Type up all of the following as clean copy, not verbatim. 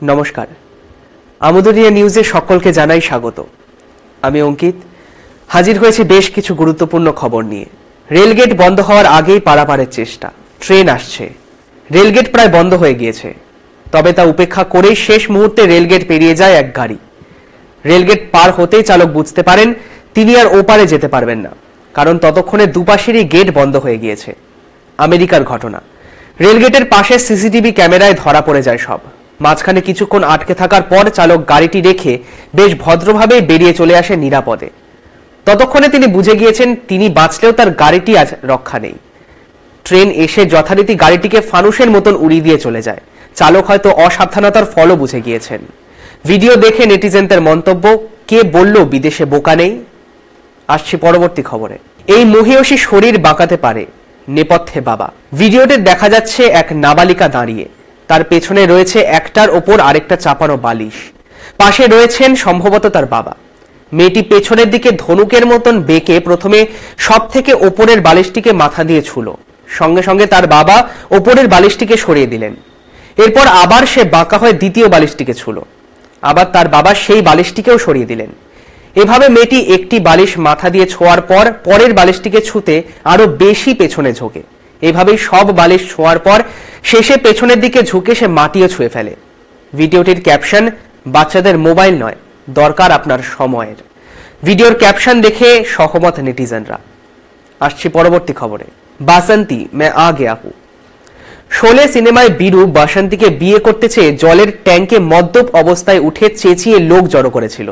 নমস্কার, আমোদরিয়া নিউজে সকলকে জানাই স্বাগত। আমি অঙ্কিত হাজির হয়েছি বেশ কিছু গুরুত্বপূর্ণ খবর নিয়ে। রেলগেট বন্ধ হওয়ার আগেই পারাপারের চেষ্টা, ট্রেন আসছে, রেলগেট প্রায় বন্ধ হয়ে গিয়েছে, তবে তা উপেক্ষা করেই শেষ মুহূর্তে রেলগেট পেরিয়ে যায় এক গাড়ি। রেলগেট পার হতেই চালক বুঝতে পারেন তিনি আর ওপারে যেতে পারবেন না, কারণ ততক্ষণে দুপাশেরই গেট বন্ধ হয়ে গিয়েছে। আমেরিকার ঘটনা। রেলগেটের পাশে সিসিটিভি ক্যামেরায় ধরা পড়ে যায় সব। মাঝখানে কিছুক্ষণ আটকে থাকার পর চালক গাড়িটি রেখে বেশ ভদ্রভাবে বেরিয়ে চলে আসে নিরাপদে। ততক্ষণে তিনি বুঝে গিয়েছেন তিনি বাঁচলেও তার গাড়িটি আজ রক্ষা নেই। ট্রেন এসে যথারীতি গাড়িটিকে ফানুসের মতন উড়িয়ে দিয়ে চলে যায়। চালক হয়তো অসাবধানতার ফলও বুঝে গিয়েছেন। ভিডিও দেখে নেটিজেনদের মন্তব্য, কে বলল বিদেশে বোকা নেই? আসছি পরবর্তী খবরে। এই মহিয়সী শরীর বাঁকাতে পারে, নেপথ্যে বাবা। ভিডিওতে দেখা যাচ্ছে এক নাবালিকা দাঁড়িয়ে, তার পেছনে রয়েছে একটার ওপর আরেকটা চাপানো বালিশ, পাশে রয়েছেন সম্ভবত তার বাবা। মেয়েটি পেছনের দিকে ধনুকের মতন বেঁকে প্রথমে সব থেকে ওপরের বালিশটিকে মাথা দিয়ে ছুলো, সঙ্গে সঙ্গে তার বাবা ওপরের বালিশটিকে সরিয়ে দিলেন। এরপর আবার সে বাঁকা হয়ে দ্বিতীয় বালিশটিকে ছুলো, আবার তার বাবা সেই বালিশটিকেও সরিয়ে দিলেন। এভাবে মেয়েটি একটি বালিশ মাথা দিয়ে ছোঁয়ার পর পরের বালিশটিকে ছুঁতে আরো বেশি পেছনে ঝোঁকে। এভাবেই সব বালিশ ছোঁয়ার পর শেষে পেছনের দিকে ঝুঁকে সে মাটিও ছুঁয়ে ফেলে। ভিডিওটির ক্যাপশন, বাচ্চাদের মোবাইল নয়, দরকার আপনার সময়ের। ভিডিওর ক্যাপশন দেখে সহমত নেটিজেনরা। আসছি পরবর্তী খবরে। বাসন্তী মে আ গয়া হু। শোলে সিনেমায় বীরু বাসন্তীকে বিয়ে করতে চেয়ে জলের ট্যাঙ্কে মদ্যপ অবস্থায় উঠে চেঁচিয়ে লোক জড়ো করেছিল।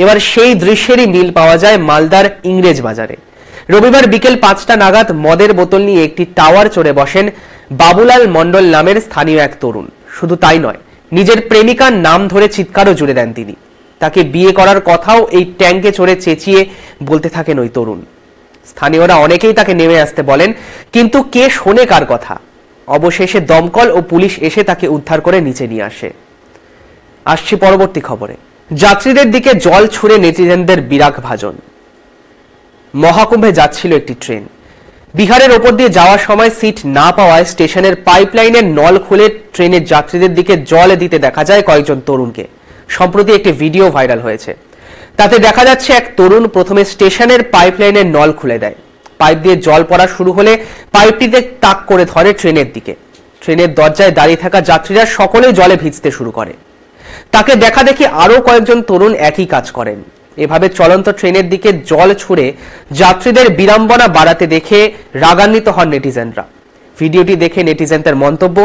এবার সেই দৃশ্যেরই মিল পাওয়া যায় মালদার ইংরেজ বাজারে। রবিবার বিকেল 5টা নাগাদ মদের বোতল নিয়ে একটি টাওয়ার চড়ে বসেন বাবুলাল মণ্ডল নামের স্থানীয় এক তরুণ। শুধু তাই নয়, নিজের প্রেমিকার নাম ধরে চিৎকারও জুড়ে দেন তিনি। তাকে বিয়ে করার কথাও এই ট্যাঙ্কে চড়ে চেঁচিয়ে বলতে থাকেন ওই তরুণ। স্থানীয়রা অনেকেই তাকে নেমে আসতে বলেন, কিন্তু কে শোনে কার কথা? অবশেষে দমকল ও পুলিশ এসে তাকে উদ্ধার করে নিচে নিয়ে আসে। আসছি পরবর্তী খবরে। যাত্রীদের দিকে জল ছুঁড়ে নেটিজেনদের বিরাগ ভাজন। মহাকুম্ভে যাচ্ছিল একটি ট্রেন। বিহারের ওপর দিয়ে যাওয়ার সময় সিট না পাওয়ায় স্টেশনের পাইপলাইনের নল খুলে ট্রেনের যাত্রীদের দিকে জল দিতে দেখা যায় কয়েকজন তরুণকে। সম্প্রতি একটি ভিডিও ভাইরাল হয়েছে। তাতে দেখা যাচ্ছে এক তরুণ প্রথমে স্টেশনের পাইপলাইনের নল খুলে দেয়। পাইপ দিয়ে জল পড়া শুরু হলে পাইপটিতে তাক করে ধরে ট্রেনের দিকে। ট্রেনের দরজায় দাঁড়িয়ে থাকা যাত্রীরা সকলেই জলে ভিজতে শুরু করে। তাকে দেখা দেখি আরো কয়েকজন তরুণ একই কাজ করেন। এভাবে চলন্ত ট্রেনের দিকে জল ছুঁড়ে যাত্রীদের বিড়ম্বনা বাড়াতে দেখে রাগান্বিত হন নেটিজেনরা। ভিডিওটি দেখে নেটিজেনদের মন্তব্য,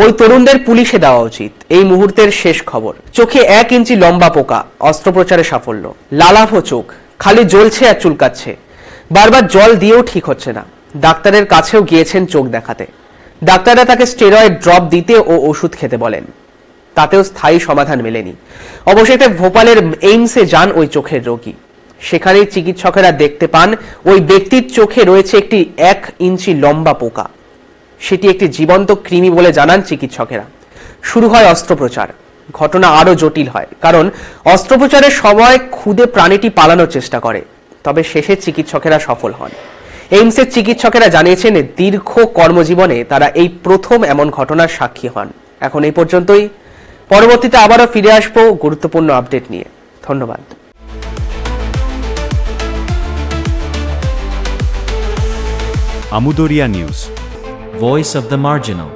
ওই তরুণদের পুলিশে দেওয়া উচিত। এই মুহূর্তের শেষ খবর। চোখে 1 ইঞ্চি লম্বা পোকা, অস্ত্রোপচারে সাফল্য। লালাভো চোখ, খালি জ্বলছে আর চুলকাচ্ছে, বারবার জল দিয়েও ঠিক হচ্ছে না। ডাক্তারের কাছেও গিয়েছেন চোখ দেখাতে। ডাক্তাররা তাকে স্টেরয়েড ড্রপ দিতে ও ওষুধ খেতে বলেন, তাতেও স্থায়ী সমাধান মেলেনি। অবশেষে ভোপালের এইমসে যান ওই চোখের রোগী। সেখানেই চিকিৎসকেরা দেখতে পান ওই ব্যক্তির চোখে রয়েছে একটি 1 ইঞ্চি লম্বা পোকা। সেটি একটি জীবন্ত কৃমি বলে জানান চিকিৎসকেরা। শুরু হয় অস্ত্রোপচার। ঘটনা আরো জটিল হয়, কারণ অস্ত্রোপচারের সময় খুদে প্রাণীটি পালানোর চেষ্টা করে, তবে শেষে চিকিৎসকেরা সফল হন। এইমসের চিকিৎসকেরা জানিয়েছেন দীর্ঘ কর্মজীবনে তারা এই প্রথম এমন ঘটনার সাক্ষী হন। এখন এই পর্যন্তই। পরবর্তীতে আবারও ফিরে আসবো গুরুত্বপূর্ণ আপডেট নিয়ে। ধন্যবাদ। Amudoria News, Voice of the Marginal.